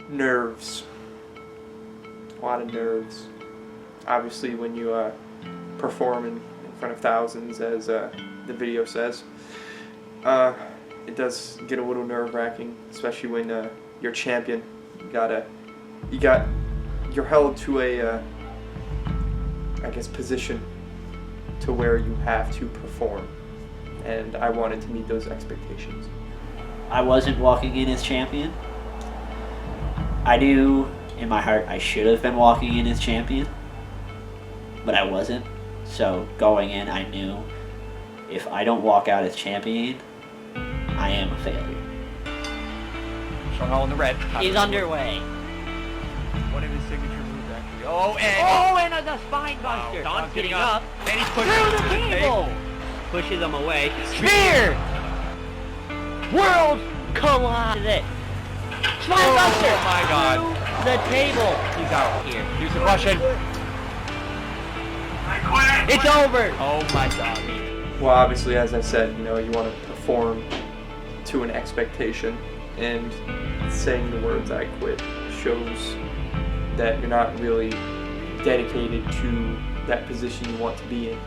Nerves. A lot of nerves. Obviously, when you perform in front of thousands, as the video says, it does get a little nerve-wracking, especially when you're champion. You're held to a, I guess, position to where you have to perform, and I wanted to meet those expectations. I wasn't walking in as champion. I knew in my heart I should have been walking in as champion, but I wasn't. So going in, I knew if I don't walk out as champion, I am a failure. Shawn in the red. He's underway. One of his signature moves, actually. And a spine buster. Shawn's getting up. And he's pushing Through him the table. Pushes him away. Spear! World collide. It. Spine buster. Oh my God. Through the table. He's out here. Here's the Russian. It's over. Oh my God. Well, obviously, as I said, you want to perform to an expectation, and saying the words "I quit" shows that you're not really dedicated to that position you want to be in.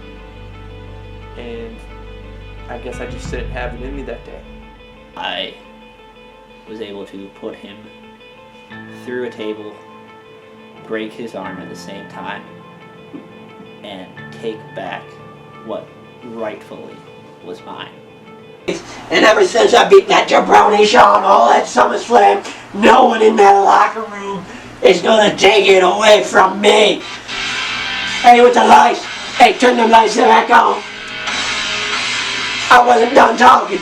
And I guess I just didn't have it in me that day. I was able to put him through a table, break his arm at the same time, and take back what rightfully was mine. And ever since I beat that jabroni Shawn all at SummerSlam, no one in that locker room is gonna take it away from me. Hey, with the lights. Hey, turn the lights back on. I wasn't done talking.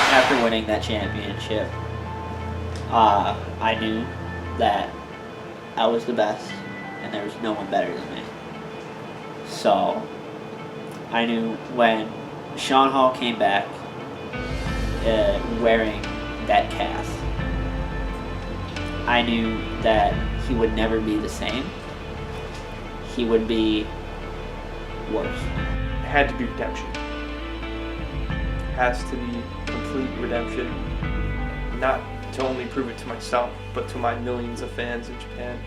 After winning that championship, I knew that I was the best and there was no one better than me. So I knew when Shawn Hall came back wearing that cast, I knew that he would never be the same. He would be worse. It had to be redemption. It has to be complete redemption. Not to only prove it to myself, but to my millions of fans in Japan.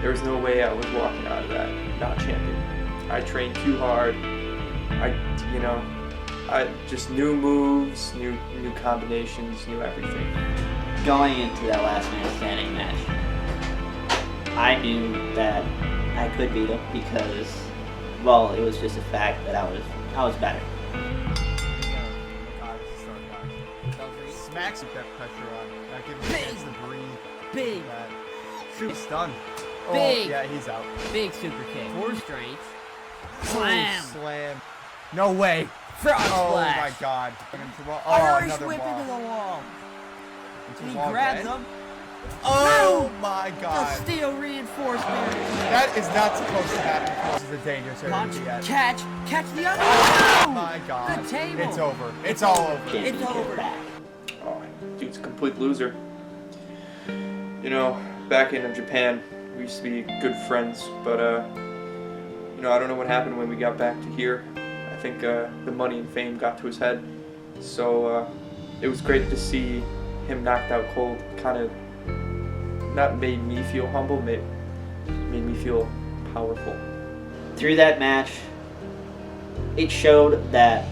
There was no way I was walking out of that not champion. I trained too hard. I just new moves, new combinations, new everything. Going into that last man standing match, I knew that I could beat him because, well, it was just a fact that I was better. Smacks with that pressure on. Not giving him a chance to breathe. Big. He's stunned. Oh, Big. yeah, he's out. Big super kick. 4 strength. Slam. Slam. No way. Frog Oh splash. my God. Oh, Irish another whip ball. into the wall. Into And he the wall grabs again. him. Oh my The God. steel reinforcement. That is not supposed to happen. This is a dangerous area Punch. to be at. Catch the other Oh one. my God. The table. It's over. It's all over. It's Championship over. back. Oh, dude's a complete loser. Back in Japan, we used to be good friends, but I don't know what happened when we got back to here. I think the money and fame got to his head. So it was great to see him knocked out cold. Kind of not made me feel humble, made me feel powerful. Through that match, it showed that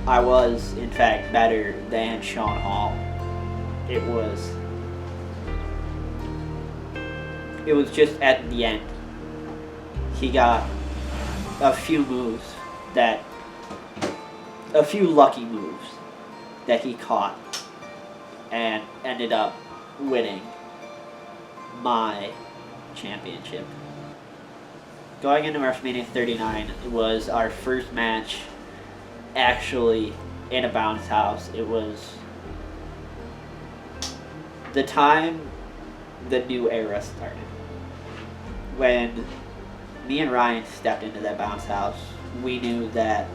I was, in fact, better than Shawn Hall. It was just at the end. He got a few lucky moves that he caught and ended up winning my championship. Going into WrestleMania 39, it was our first match actually in a bounce house. It was the time the new era started, when me and Ryan stepped into that bounce house, we knew that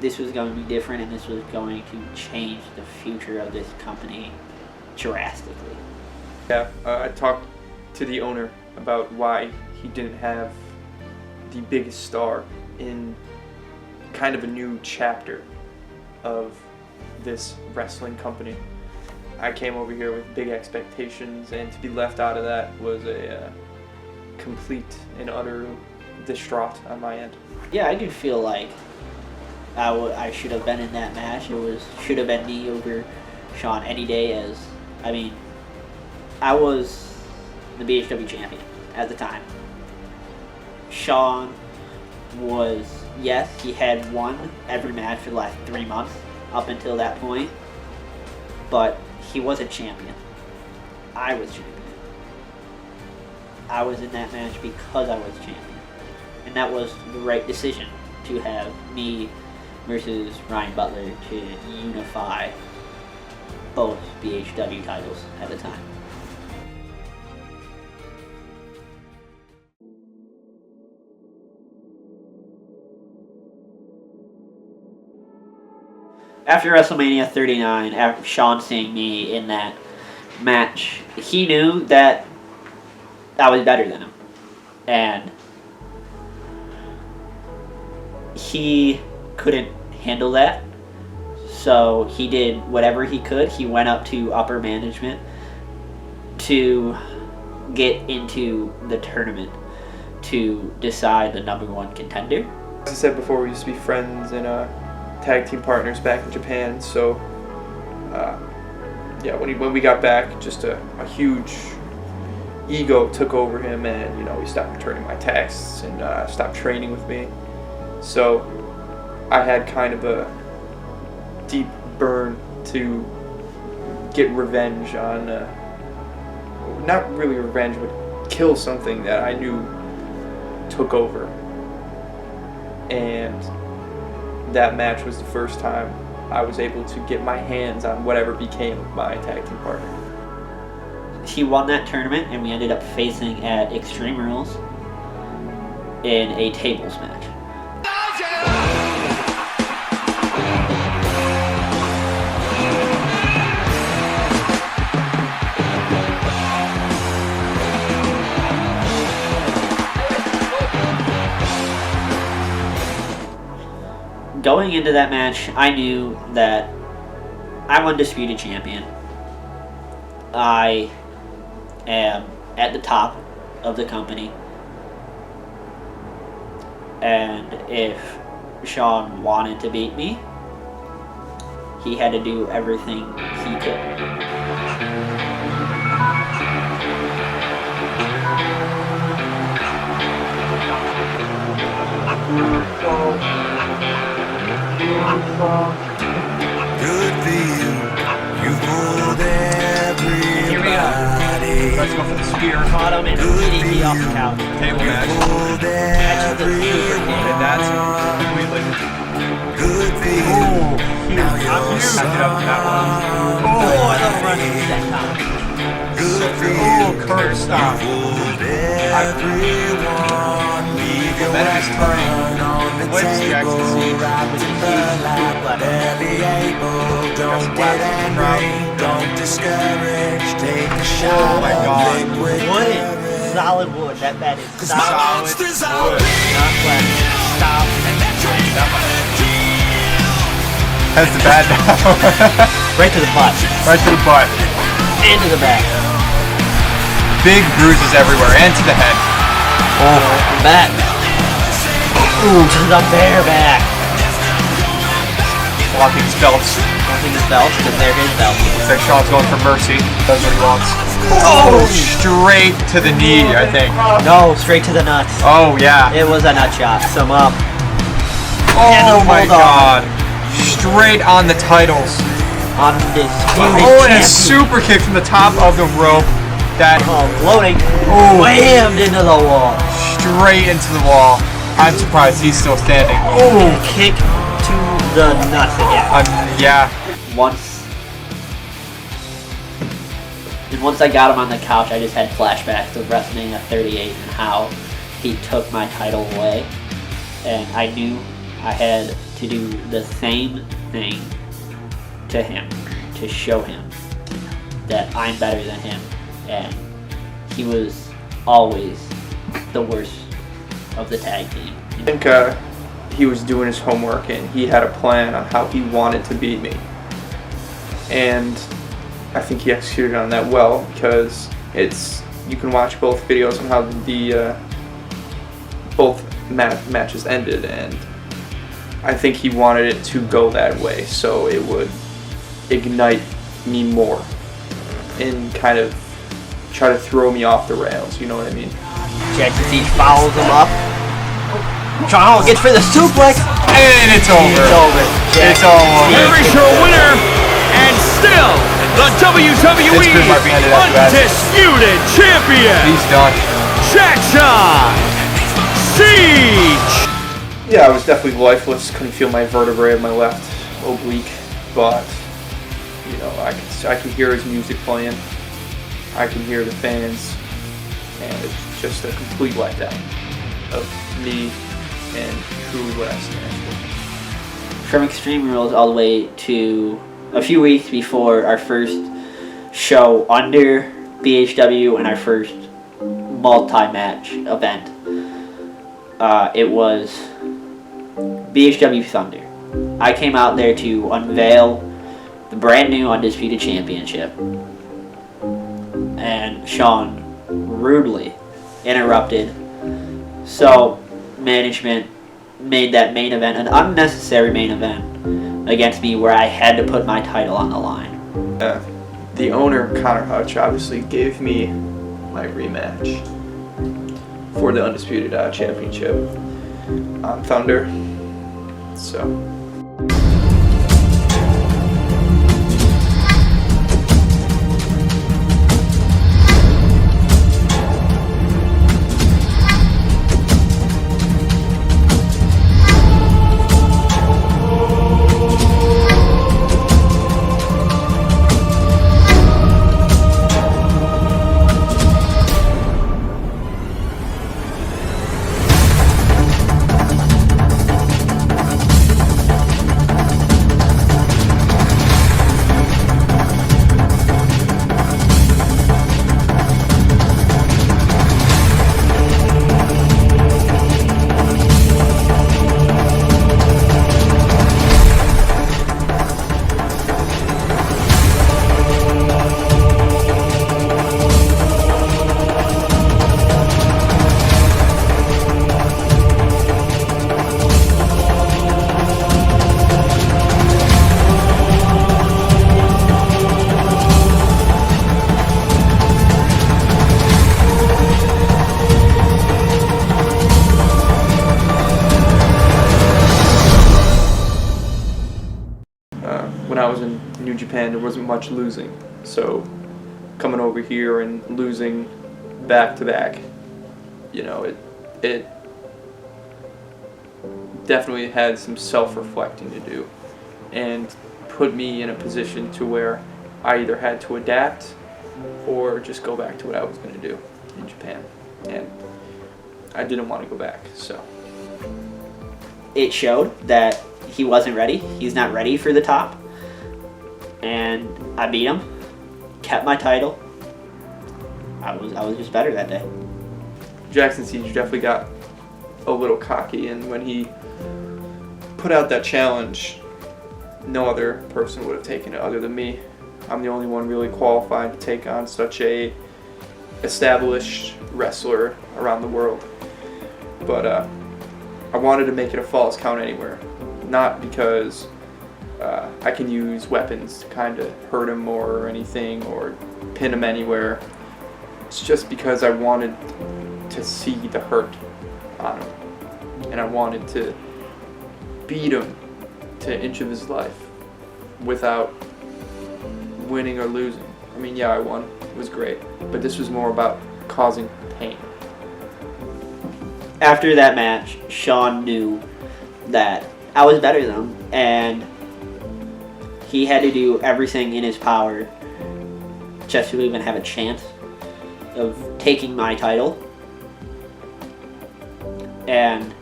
this was going to be different and this was going to change the future of this company drastically. Yeah, I talked to the owner about why he didn't have the biggest star in kind of a new chapter of this wrestling company. I came over here with big expectations, and to be left out of that was a complete and utter distraught on my end. Yeah, I do feel like I should have been in that match. Should have been me over Shawn any day. I was the BHW champion at the time. Shawn was, yes, he had won every match for the last 3 months up until that point, but he wasn't champion. I was champion. I was in that match because I was champion. And that was the right decision, to have me versus Ryan Butler to unify both BHW titles at the time. After WrestleMania 39, after Shawn seeing me in that match, he knew that I was better than him. And he couldn't handle that. So he did whatever he could. He went up to upper management to get into the tournament to decide the #1 contender. As I said before, we used to be friends and tag team partners back in Japan. So, when we got back, just a huge ego took over him, and he stopped returning my texts and stopped training with me. So, I had kind of a deep burn to get revenge on, not really revenge, but kill something that I knew took over. And that match was the first time I was able to get my hands on whatever became my tag team partner. He won that tournament, and we ended up facing at Extreme Rules in a tables match. Going into that match, I knew that I'm undisputed champion. I am at the top of the company. And if Shawn wanted to beat me, he had to do everything he could. Good for you. You fooled everybody. Here we go. Let's go for the spear. Caught him and immediately off the couch. Table match. Fooled everyone. That's completely. Good for you. Now you're Back it up with that one. Oh, I love running that time. good for Oh, you. curve stop. Fooled everyone. Leave your That is turning. weapon on the Flips table. Jaxon. Right with the light. Barely able. Don't get angry. Don't discourage. Take a shot. Oh my God. Liquid Wood. courage. Solid wood. That bat is Cause my solid. monsters are wood. Not flat. Stop. That's the bad now. Right to the butt. Right to the butt. And to the back. Big bruises everywhere and to the head. Oh, back. Ooh, to the bare back. Blocking his belts. Nothing his belts, because they're his belts. Looks like Shawn's going for mercy. Does what he wants. Oh, straight to the knee, I think. No, straight to the nuts. Oh, yeah. It was a nut shot. Sum up. Oh, my Bulldog. God. Straight on the titles. Undisputed Oh, and a champion. super kick from the top of the rope. That Oh, loading. Oh. Whammed into the wall. straight into the wall. I'm surprised he's still standing. Oh, Kick to the nuts again. yeah. Once the And once I got him on the couch, I just had flashbacks of WrestleMania 38 and how he took my title away. And I knew I had to do the same thing to him to show him that I'm better than him. And he was always the worst of the tag team. I think he was doing his homework and he had a plan on how he wanted to beat me. And I think he executed on that well, because you can watch both videos on how the both matches ended, and I think he wanted it to go that way so it would ignite me more and kind of try to throw me off the rails, you know what I mean? Jaxon follows him up. Shawn gets for the suplex. And it's over. It's all over. Here is your winner, and still the WWE Undisputed Champion, He's done. Jaxon Siege. Yeah, I was definitely lifeless, couldn't feel my vertebrae of my left oblique, but you know, I can hear his music playing, I can hear the fans, and it's just a complete letdown of me and truly what I stand for. From Extreme Rules all the way to a few weeks before our first show under BHW and our first multi-match event, it was BHW Thunder. I came out there to unveil the brand new Undisputed Championship, and Shawn rudely interrupted. So management made that main event an unnecessary main event against me, where I had to put my title on the line. The owner, Connor Hutch, obviously gave me my rematch for the Undisputed Championship on Thunder. So when I was in New Japan, there wasn't much losing. So coming over here and losing back to back, you know, it definitely had some self-reflecting to do, and put me in a position to where I either had to adapt or just go back to what I was going to do in Japan, and I didn't want to go back. So It showed that he wasn't ready. He's not ready for the top. And I beat him, kept my title. I was just better that day. Jaxon Siege definitely got a little cocky, and when he put out that challenge, no other person would have taken it other than me. I'm the only one really qualified to take on such a established wrestler around the world. But I wanted to make it a Falls Count Anywhere, not because I can use weapons to kind of hurt him or anything, or pin him anywhere. It's just because I wanted to see the hurt on him, and I wanted to beat him to an inch of his life without winning or losing. I mean, yeah, I won. It was great. But this was more about causing pain. After that match, Shawn knew that I was better than him, and he had to do everything in his power just to even have a chance of taking my title. And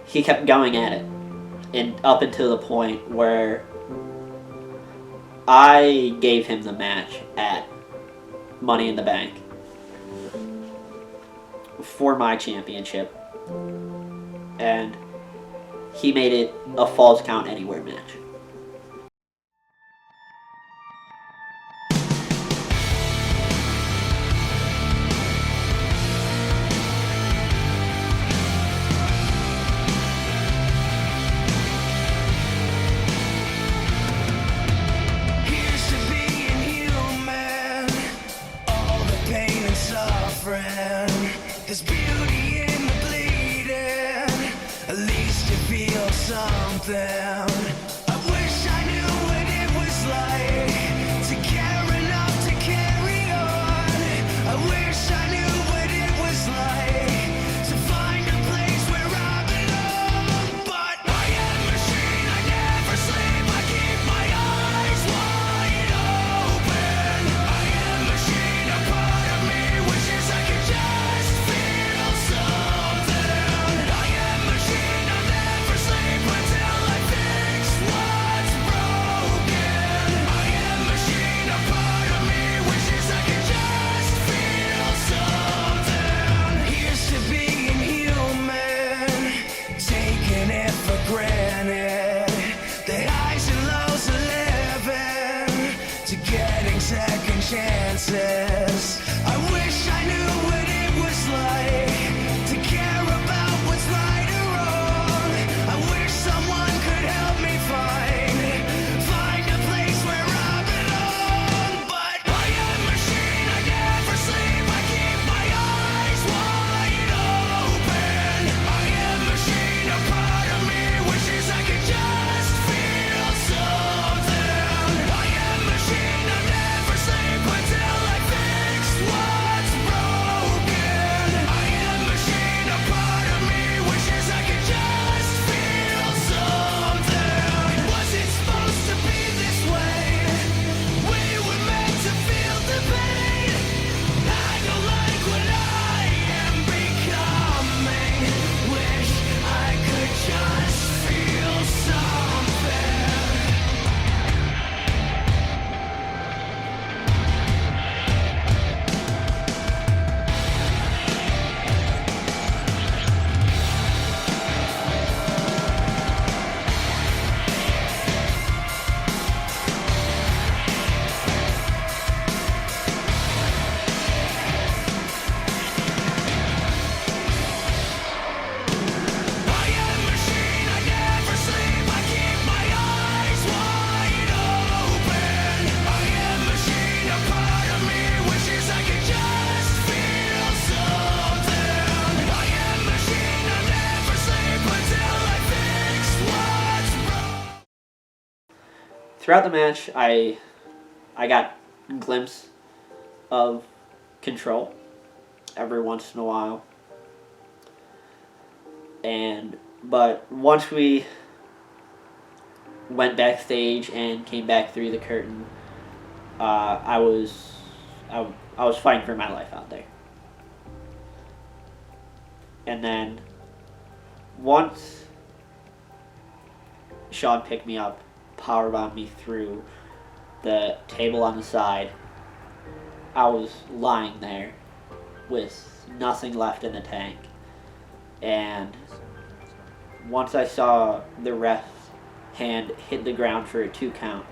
he kept going at it, and up until the point where I gave him the match at Money in the Bank for my championship, and he made it a Falls Count Anywhere match. Here's to being human, all the pain and suffering. There's beauty in the bleeding, at least you feel something. I wish I knew what it was like to care enough to carry on. I wish I knew what it was like to find a place where I belong. But I am a machine, I never sleep, I keep my eyes wide open. I am a machine, a part of me wishes I could just feel something. I am a machine, I'll never sleep until I fix what's broken. I am a machine, a part of me wishes I could just feel something. Here's to being human, taking it for granted. The highs and lows of living, to getting second chances. I wish I knew what it was like to care about what's right or wrong. I wish someone could help me find a place where I belong. But I am a machine, I never sleep, I keep my eyes wide open. I am a machine, a part of me wishes I could just feel something. I am a machine, I'll never sleep until I fix what's broken. I am a machine, a part of me wishes I could just feel something. Was it supposed to be this way? We were meant to feel the pain. I don't like what I am becoming. Wish I could just feel something. I am a machine, I never sleep, I keep my eyes wide open. I am a machine, a part of me wishes I could just feel something. I am a machine, I'll never sleep until I fix what's wrong. Throughout the match, I got a glimpse of control every once in a while. But once we went backstage and came back through the curtain, I was fighting for my life out there. And then once Shawn picked me up, powerbombed me through the table on the side, I was lying there with nothing left in the tank. And once I saw the ref's hand hit the ground for a 2 count,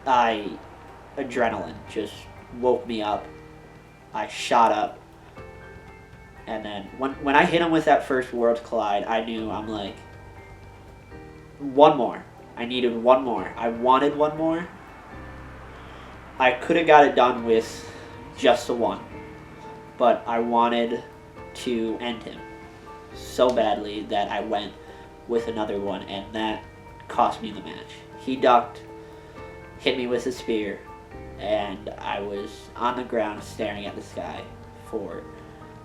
adrenaline just woke me up. I shot up. And then when I hit him with that first Worlds Collide, I knew, I'm like, one more. I needed one more. I wanted one more. I could have got it done with just the one, but I wanted to end him so badly that I went with another one, and that cost me the match. He ducked, hit me with a spear, and I was on the ground staring at the sky for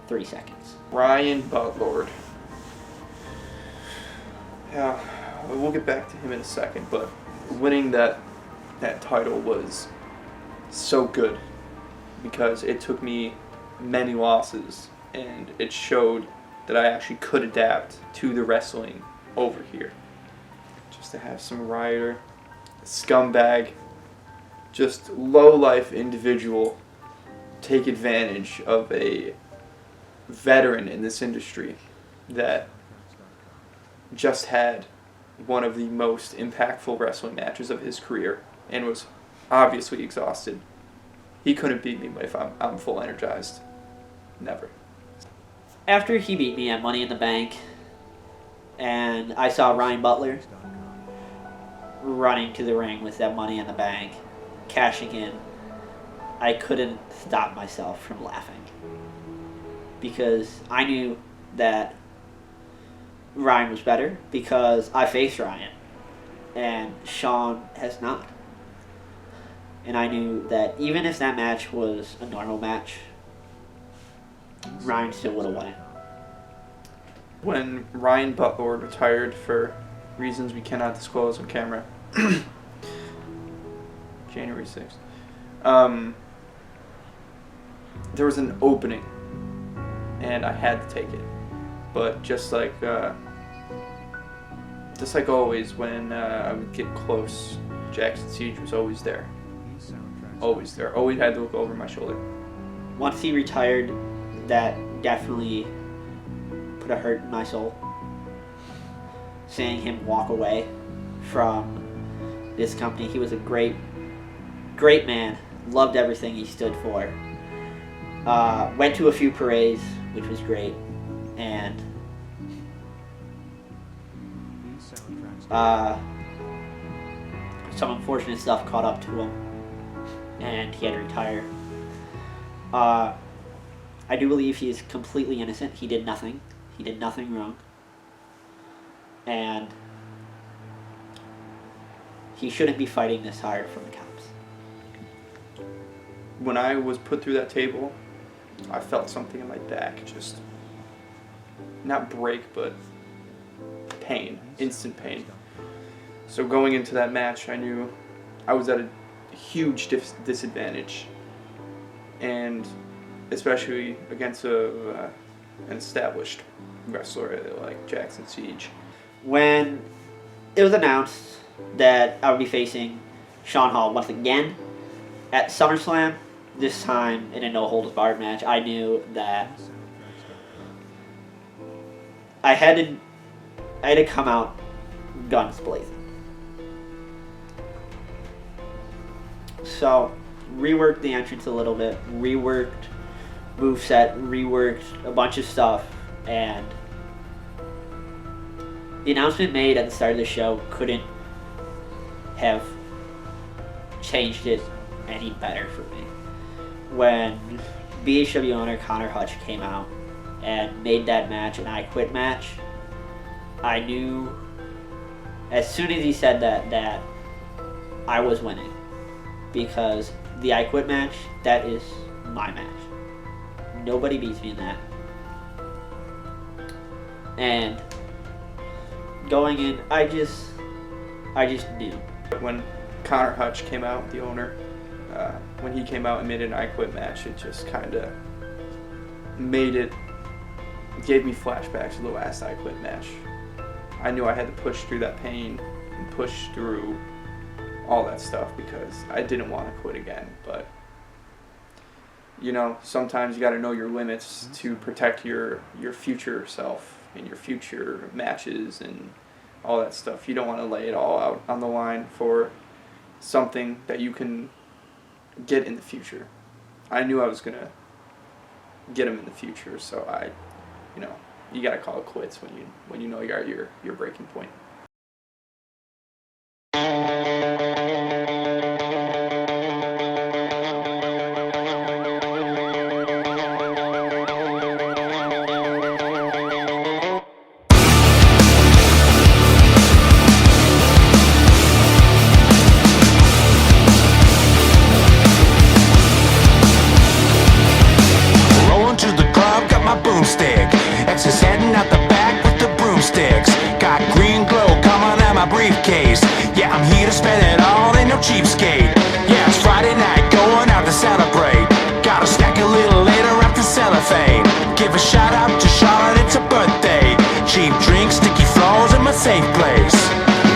3 seconds. Ryan Butlord. Yeah, we'll get back to him in a second, but winning that title was so good because it took me many losses and it showed that I actually could adapt to the wrestling over here. Just to have some rioter, scumbag, just low-life individual take advantage of a veteran in this industry that just had one of the most impactful wrestling matches of his career and was obviously exhausted. He couldn't beat me if I'm full energized. Never. After he beat me at Money in the Bank, and I saw Ryan Butler running to the ring with that Money in the Bank, cashing in, I couldn't stop myself from laughing. Because I knew that Ryan was better because I faced Ryan and Shawn has not. And I knew that even if that match was a normal match, Ryan still would have won it. When Ryan Butler retired for reasons we cannot disclose on camera, January 6th, there was an opening and I had to take it. But just like always, when I would get close, Jaxon Siege was always there. Always there. Always had to look over my shoulder. Once he retired, that definitely put a hurt in my soul. Seeing him walk away from this company. He was a great man. Loved everything he stood for. Went to a few parades, which was great. And some unfortunate stuff caught up to him, and he had to retire. I do believe he is completely innocent. He did nothing. He did nothing wrong. And he shouldn't be fighting this hard from the cops. When I was put through that table, I felt something in my back just not break, but pain, instant pain. So going into that match, I knew I was at a huge disadvantage, and especially against an established wrestler like Jaxon Siege. When it was announced that I would be facing Shawn Hall once again at SummerSlam, this time in a no-holds-barred match, I knew that I had to come out guns blazing. So, reworked the entrance a little bit, reworked moveset, reworked a bunch of stuff, and the announcement made at the start of the show couldn't have changed it any better for me. When BHW owner Connor Hutch came out and made that match an I Quit match, I knew as soon as he said that I was winning, because the I Quit match, that is my match. Nobody beats me in that. And going in, I just knew. When Connor Hutch came out, the owner, when he came out and made an I Quit match, it just kind of gave me flashbacks to the last I Quit match. I knew I had to push through that pain and push through all that stuff because I didn't want to quit again. But, you know, sometimes you got to know your limits to protect your future self and your future matches and all that stuff. You don't want to lay it all out on the line for something that you can get in the future. I knew I was going to get him in the future, so you got to call it quits when you know you're at your breaking point. Rolling to the club, got my boomstick. Exes heading out the back with the broomsticks. Got green glow Yeah, I'm here to spend it all, ain't no cheapskate. Yeah, it's Friday night, going out to celebrate. Gotta stack a little later after cellophane. Give a shout out to Shawn, it's a birthday. Cheap drinks, sticky floors in my safe place.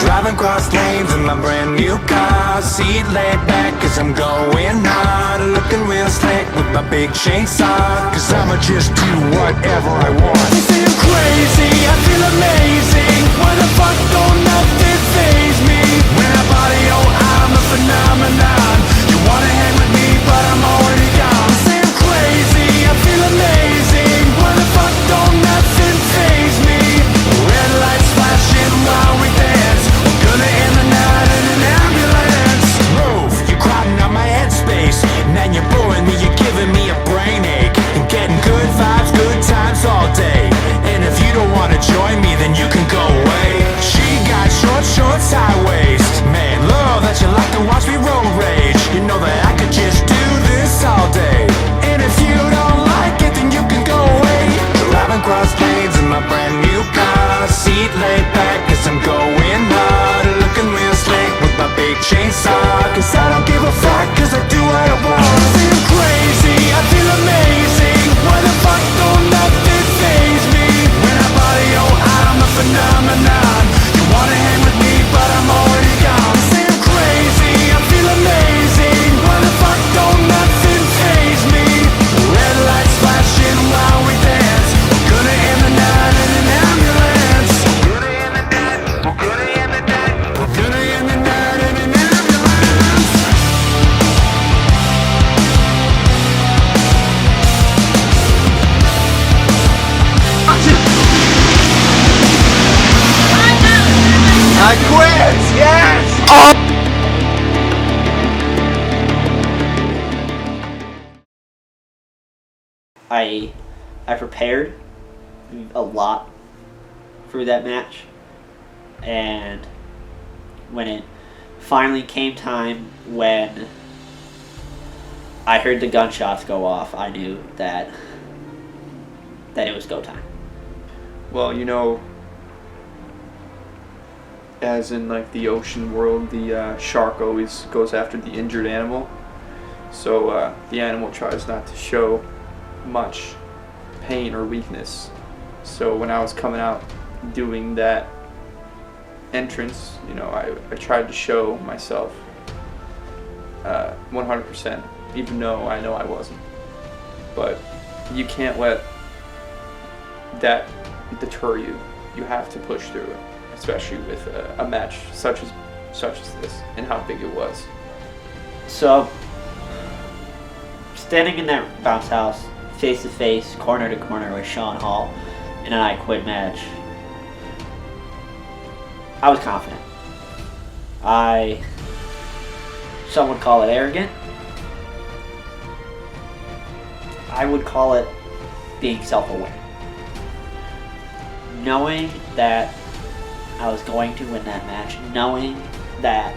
Driving cross lanes in my brand new car. Seat laid back cause I'm going hard. Looking real slick with my big chainsaw. Cause I'ma just do whatever I want. They say I'm crazy, I feel amazing. Why the fuck don't nothing faze me? When I body, oh I'm a phenomenon. You wanna hang with me but I'm already gone. They say I'm crazy, I feel amazing. Why the fuck don't nothing faze me? Red lights flashing while we dance. We're gonna end the night in an ambulance. Move, you're crowding on my headspace. Now you're boring me, you're giving me a brain ache. I'm getting good vibes, good times all day. And if you don't wanna join me, then you can go away. She got short shorts, high waist. Man, love that you like to watch me road rage. You know that I could just do this all day. And if you don't like it, then you can go away. Driving cross lanes in my brand new car. Seat laid back cause I'm going hard. Looking real slick with my big chainsaw. Cause I don't give a fuck cause I do what I want. I feel crazy, I feel amazing. Why the fuck don't nothing faze me? When I body, oh I'm a phenomenon. You wanna hang with me but I'm already gone. I say I'm crazy, I feel amazing. Why the fuck don't nothing faze me? Red lights flashing while we dance. We're gonna end the night in an ambulance. We're gonna end the night, we're gonna end the night. We're gonna end the night in an ambulance. I quit! Yes! I prepared a lot for that match, and when it finally came time, when I heard the gunshots go off, I knew that it was go time. Well, you know, as in like the ocean world, the shark always goes after the injured animal. So the animal tries not to show much pain or weakness. So when I was coming out doing that entrance, you know, I tried to show myself 100%, even though I know I wasn't. But you can't let that deter you. You have to push through it, especially with a match such as this and how big it was. So, standing in that bounce house, face to face, corner to corner with Shawn Hall in an I Quit match, I was confident. Some would call it arrogant. I would call it being self-aware. Knowing that I was going to win that match, knowing that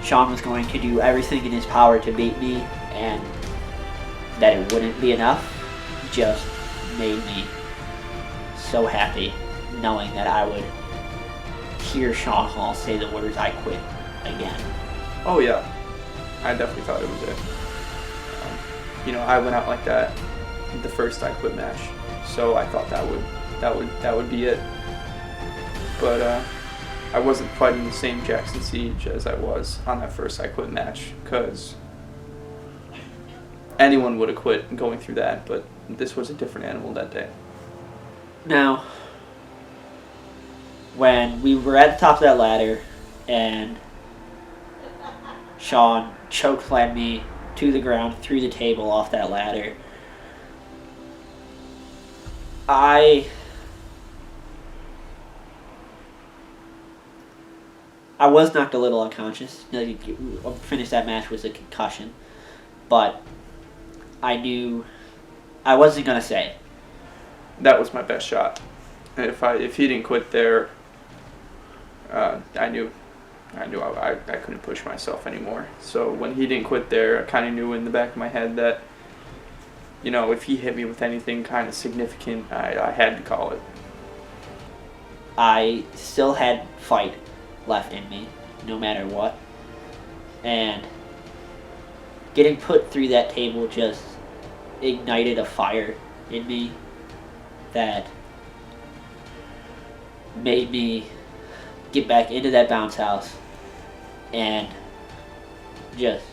Shawn was going to do everything in his power to beat me, and that it wouldn't be enough, just made me so happy knowing that I would hear Shawn Hall say the words "I quit" again. Oh yeah, I definitely thought it was it. You know, I went out like that the first I Quit match, so I thought that would be it. But I wasn't fighting the same Jaxon Siege as I was on that first I Quit match, because anyone would have quit going through that, but this was a different animal that day. Now, when we were at the top of that ladder and Shawn chokeslammed me to the ground through the table off that ladder, I was knocked a little unconscious. Finished that match with a concussion, but I knew I wasn't gonna say it. That was my best shot. And if he didn't quit there, I knew I couldn't push myself anymore. So when he didn't quit there, I kind of knew in the back of my head that, you know, if he hit me with anything kind of significant, I had to call it. I still had fight left in me, no matter what. And getting put through that table just ignited a fire in me that made me get back into that bounce house and just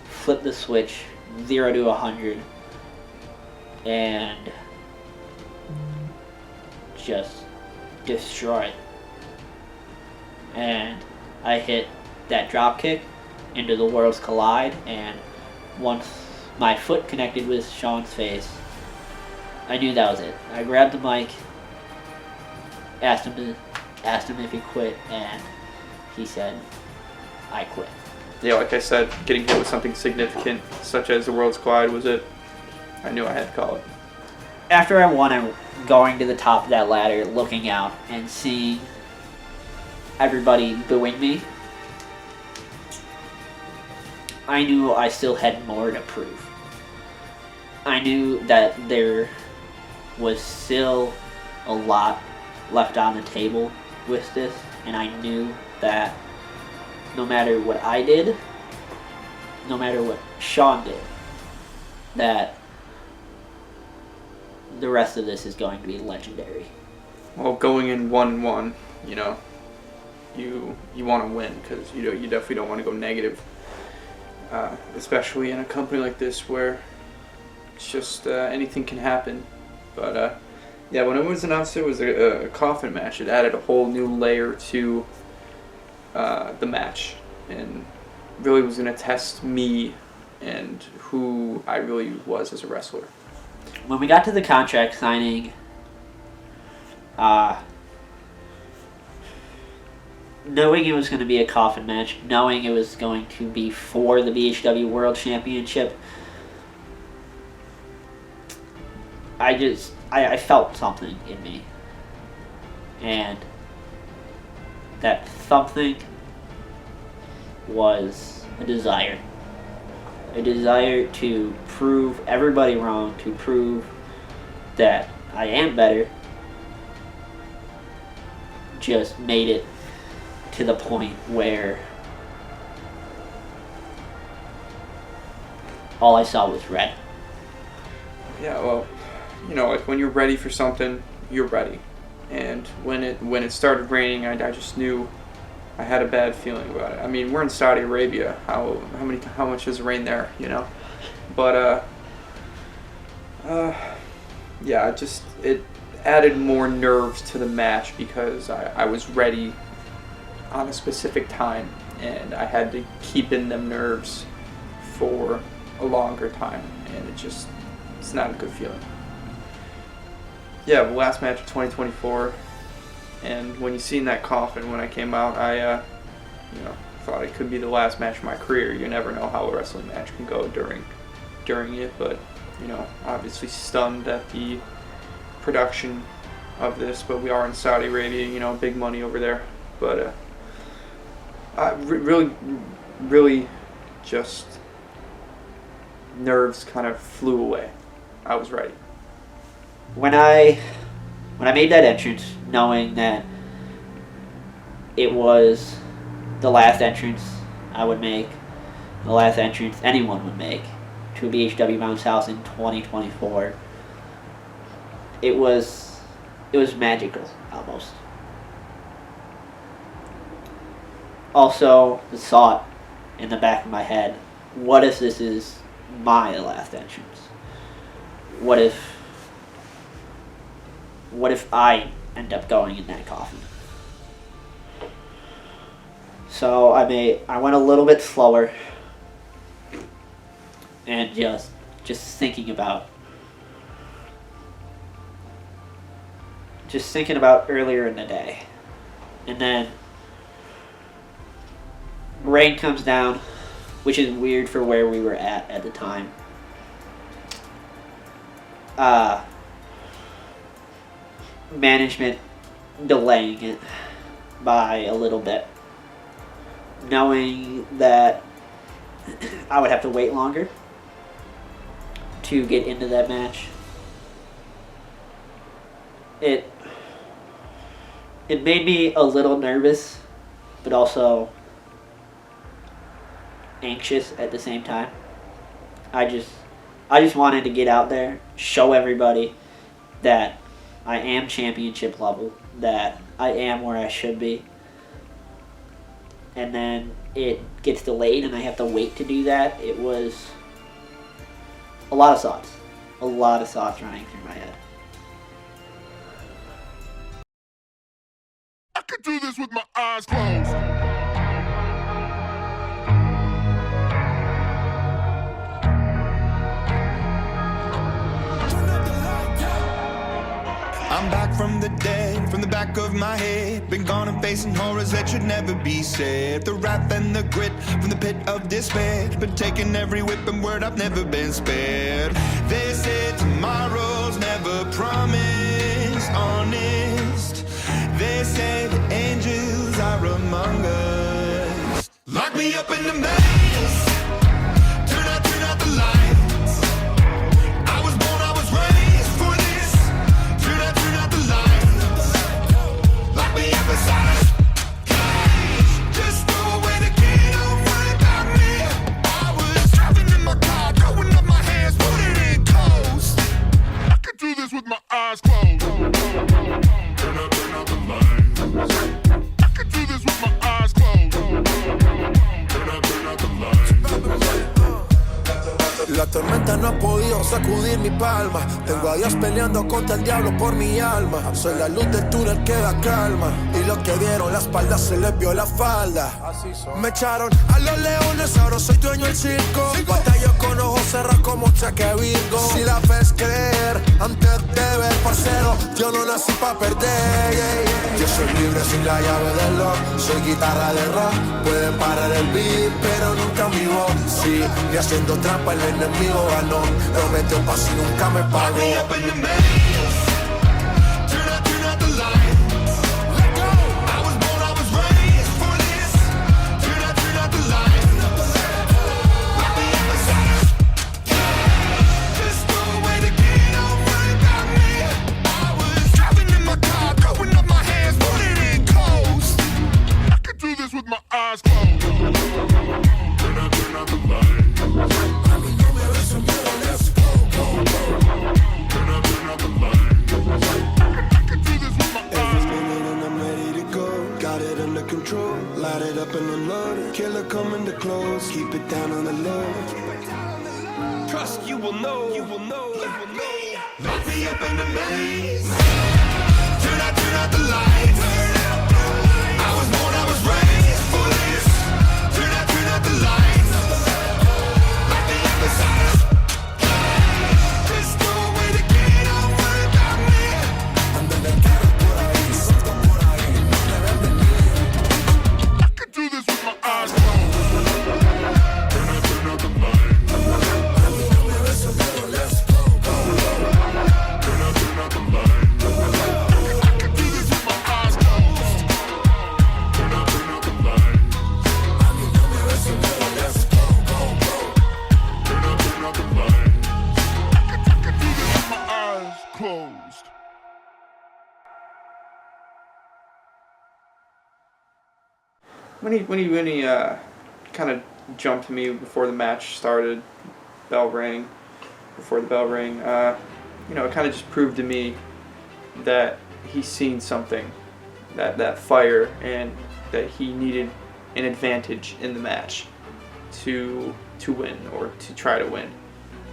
flip the switch 0 to 100 and just destroy it. And I hit that drop kick into the Worlds Collide, and once my foot connected with Shawn's face, I knew that was it. I grabbed the mic, asked him if he quit, and he said, "I quit." Yeah, like I said, getting hit with something significant, such as the World's Collide, was it. I knew I had to call it. After I won, I'm going to the top of that ladder, looking out and seeing everybody booing me. I knew I still had more to prove. I knew that there was still a lot left on the table with this, and I knew that no matter what I did, no matter what Shawn did, that the rest of this is going to be legendary. Well, going in 1-1, you know, you want to win, because you definitely don't want to go negative, especially in a company like this where it's just anything can happen. But yeah, when it was announced it was a coffin match, it added a whole new layer to the match, and really was going to test me and who I really was as a wrestler. When we got to the contract signing, knowing it was going to be a coffin match, knowing it was going to be for the BHW World Championship, I felt something in me. And that something was a desire. A desire to prove everybody wrong, to prove that I am better. Just made it to the point where all I saw was red. Yeah, well, you know, like when you're ready for something, you're ready. And when it started raining, I just knew I had a bad feeling about it. I mean, we're in Saudi Arabia. How much does it rain there, you know? But yeah, it added more nerves to the match because I was ready on a specific time, and I had to keep in them nerves for a longer time, and it's not a good feeling. Yeah, the last match of 2024, and when you seen that coffin when I came out, I thought it could be the last match of my career. You never know how a wrestling match can go during it, but obviously stunned at the production of this. But we are in Saudi Arabia, big money over there. But really, just nerves kind of flew away. I was ready. When I made that entrance, knowing that it was the last entrance I would make, the last entrance anyone would make to a BHW Bounce House in 2024, it was magical, almost. Also, the thought in the back of my head, what if this is my last entrance? What if I end up going in that coffin? So I went a little bit slower, and just thinking about earlier in the day. And then rain comes down, which is weird for where we were at the time. Management delaying it by a little bit, knowing that I would have to wait longer to get into that match. It made me a little nervous but also anxious at the same time. I just wanted to get out there, show everybody that I am championship level, that I am where I should be. And then it gets delayed and I have to wait to do that. It was a lot of thoughts. A lot of thoughts running through my head. I could do this with my eyes closed. I'm back from the dead, from the back of my head. Been gone and facing horrors that should never be said. The wrath and the grit from the pit of despair. Been taking every whip and word, I've never been spared. They said tomorrow's never promised, honest. They say the angels are among us. Lock me up in the maze. Turn out the lights. I was born, I was raised for this. Turn out the lights. Lock me up inside a cage. Just throw away the key, don't worry about me. I was driving in my car, throwing up my hands, put it in coast. I could do this with my eyes closed. Turn out the lights. I could do this with my eyes closed. Turn out the lights. La tormenta no ha podido sacudir mi palma. Tengo a Dios peleando contra el diablo por mi alma. Soy la luz del túnel que da calma. Y los que dieron la espalda se les vio la falda. Me echaron a los leones, ahora soy dueño del circo. Batallo con ojos cerrados como cheque Virgo. Si la ves creer antes de ver, parcero, yo no nací pa' perder. Yo soy libre sin la llave del lock. Soy guitarra de rock. Pueden parar el beat, pero nunca mi voz. Sí, y haciendo trampa el enemigo ganó. Prometió paz y nunca me pagó. Turn out the lights. Let go. I was born, I was raised for this. Turn out the lights. Lock me up inside a cage. Just throw away the key, don't worry about me. I was driving in my car, throwing up my hands, put it in coast. I could do this with my eyes closed. Turn out the lights. Control, light it up and unload. Killer coming to close, keep it down on the low. Trust you will know, you will know, you will know. Lock me up in the maze. Turn out the lights. I was born, I was raised for this. Turn out the lights. Lock me up inside a cage. Just throw away the key, don't worry about me. Ando en el carro por ahí, suelto por ahí, no me ven venir. Do this with my eyes closed. Turn out the lights. Let's go. Turn out the lights. I can do this with my eyes closed. Turn out the lights. Let's go. Turn out the lights. I can do this with my eyes closed. When he kind of jumped me before the match started, before the bell rang, it kind of just proved to me that he's seen something, that fire, and that he needed an advantage in the match to win, or to try to win.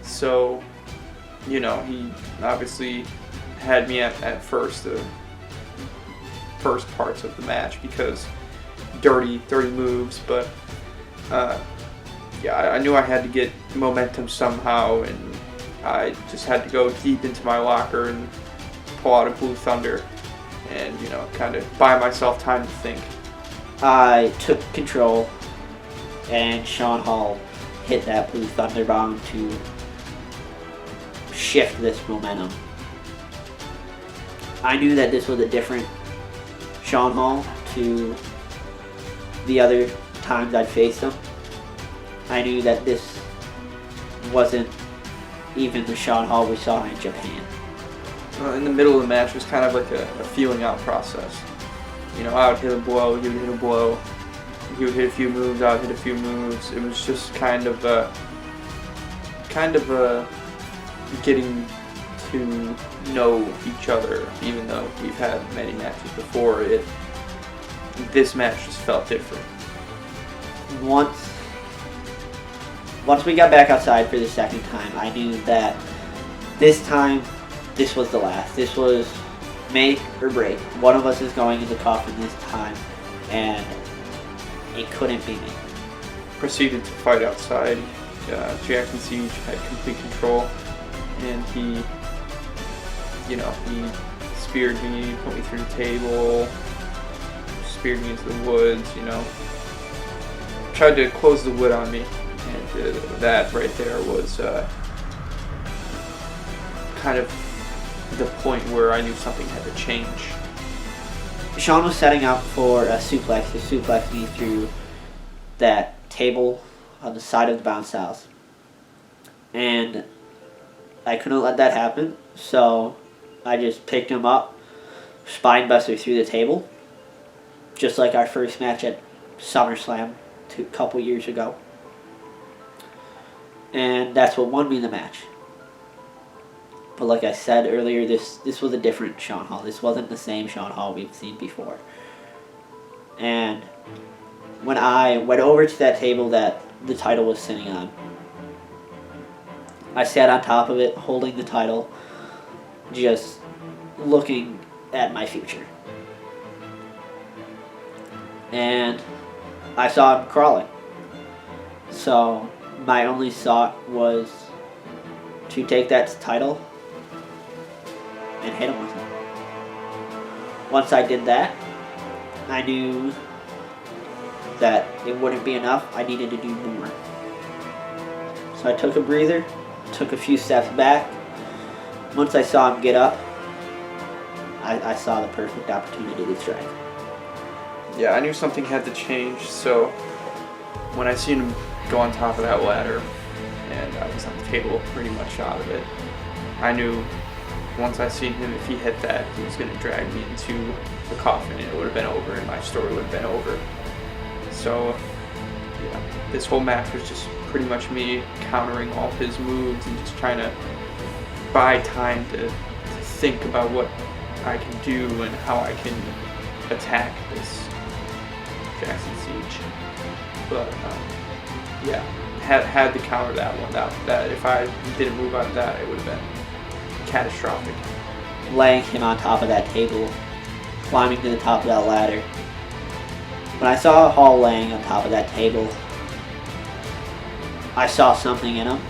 So, he obviously had me at first, the first parts of the match, because dirty moves, but I knew I had to get momentum somehow, and I just had to go deep into my locker and pull out a Blue Thunder and kind of buy myself time to think. I took control, and Shawn Hall hit that Blue Thunder bomb to shift this momentum. I knew that this was a different Shawn Hall to the other times I'd faced him. I knew that this wasn't even the Shawn Hall we saw in Japan. In the middle of the match was kind of like a feeling out process. I would hit a blow, he would hit a blow, he would hit a few moves, I would hit a few moves. It was just kind of getting to know each other, even though we've had many matches before. This match just felt different. Once we got back outside for the second time, I knew that this time, this was the last. This was make or break. One of us is going in the coffin this time, and it couldn't be me. Proceeded to fight outside. Jaxon Siege had complete control, and he speared me, put me through the table, speared me into the woods, tried to close the wood on me, and that right there was kind of the point where I knew something had to change. Shawn was setting up for a suplex to suplex me through that table on the side of the bounce house. And I couldn't let that happen, so I just picked him up, spine buster through the table, just like our first match at SummerSlam a couple years ago. And that's what won me the match. But like I said earlier, this was a different Shawn Hall. This wasn't the same Shawn Hall we've seen before. And when I went over to that table that the title was sitting on, I sat on top of it, holding the title, just looking at my future. And I saw him crawling. So my only thought was to take that title and hit him with it. Once I did that, I knew that it wouldn't be enough. I needed to do more. So I took a breather, took a few steps back. Once I saw him get up, I saw the perfect opportunity to strike. Yeah, I knew something had to change, so when I seen him go on top of that ladder, and I was on the table pretty much out of it, I knew once I seen him, if he hit that, he was going to drag me into the coffin, and it would have been over, and my story would have been over. So, yeah, this whole match was just pretty much me countering all his moves and just trying to buy time to think about what I can do and how I can attack this Jaxon Siege. But yeah, had to counter that one. That if I didn't move out of that, it would have been catastrophic. Laying him on top of that table, climbing to the top of that ladder. When I saw Hall laying on top of that table, I saw something in him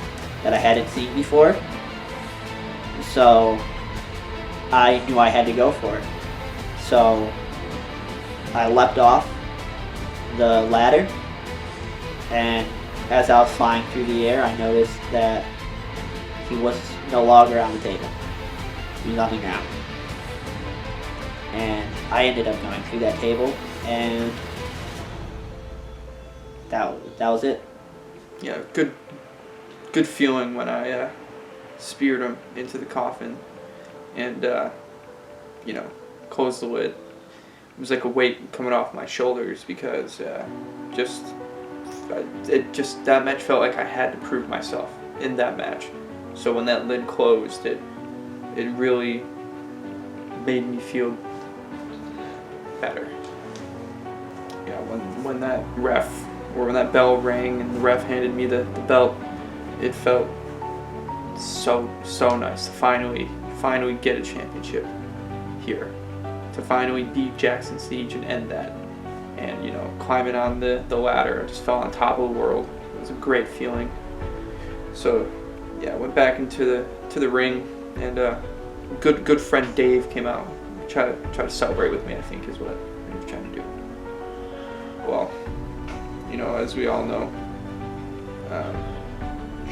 that I hadn't seen before. So I knew I had to go for it. So I leapt off the ladder, and as I was flying through the air, I noticed that he was no longer on the table. He was on the ground. And I ended up going through that table, and that was it. Yeah, good feeling when I speared him into the coffin and closed the lid. It was like a weight coming off my shoulders because that match felt like I had to prove myself in that match. So when that lid closed, it really made me feel better. Yeah, when that when that bell rang and the ref handed me the belt, it felt so nice to finally get a championship here, to finally beat Jaxon Siege and end that. And climbing on the ladder, I just felt on top of the world. It was a great feeling. So yeah, I went back into the ring, and good friend Dave came out, try to celebrate with me, I think is what he was trying to do. Well, as we all know,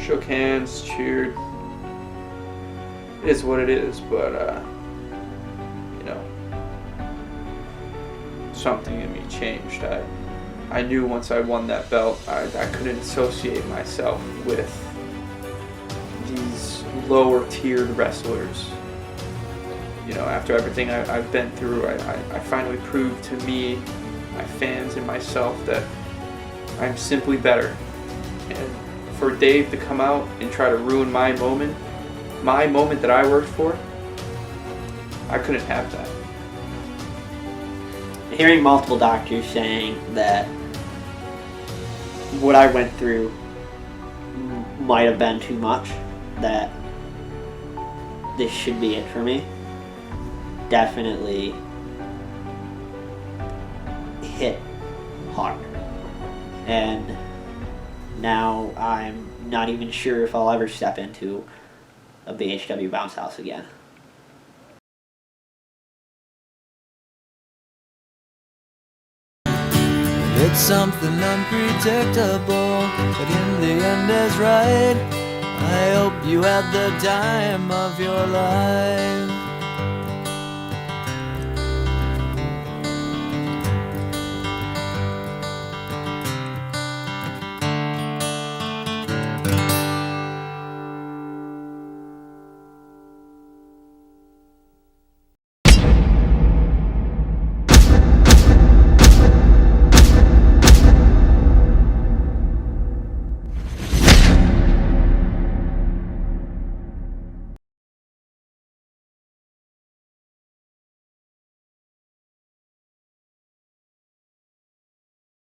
shook hands, cheered. It is what it is, but something in me changed. I knew once I won that belt, I couldn't associate myself with these lower tiered wrestlers. After everything I've been through, I finally proved to me, my fans, and myself that I'm simply better. And for Dave to come out and try to ruin my moment that I worked for, I couldn't have that. Hearing multiple doctors saying that what I went through might have been too much, that this should be it for me, definitely hit hard. And now I'm not even sure if I'll ever step into a BHW bounce house again. It's something unpredictable, but in the end is right. I hope you had the time of your life.